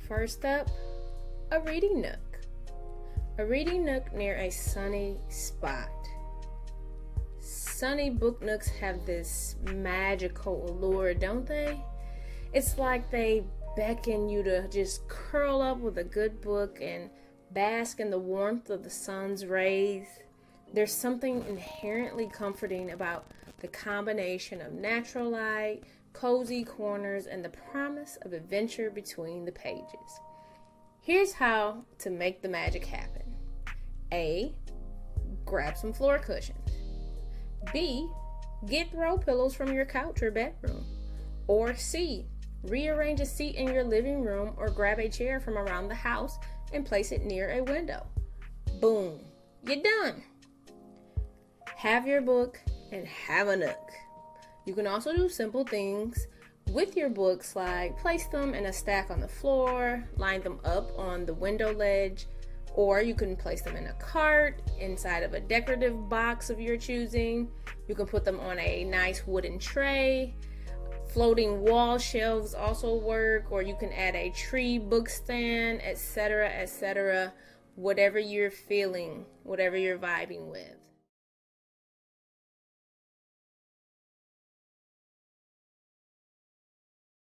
First up, a reading nook. A reading nook near a sunny spot. Sunny book nooks have this magical allure, don't they? It's like they beckon you to just curl up with a good book and bask in the warmth of the sun's rays. There's something inherently comforting about the combination of natural light, cozy corners, and the promise of adventure between the pages. Here's how to make the magic happen. A. Grab some floor cushions. B. Get throw pillows from your couch or bedroom. Or C. Rearrange a seat in your living room or grab a chair from around the house and place it near a window. Boom. You're done. Have your book and have a nook. You can also do simple things with your books, like place them in a stack on the floor, line them up on the window ledge, or you can place them in a cart inside of a decorative box of your choosing. You can put them on a nice wooden tray. Floating wall shelves also work, or you can add a tree book stand, etc., etc. Whatever you're feeling, whatever you're vibing with.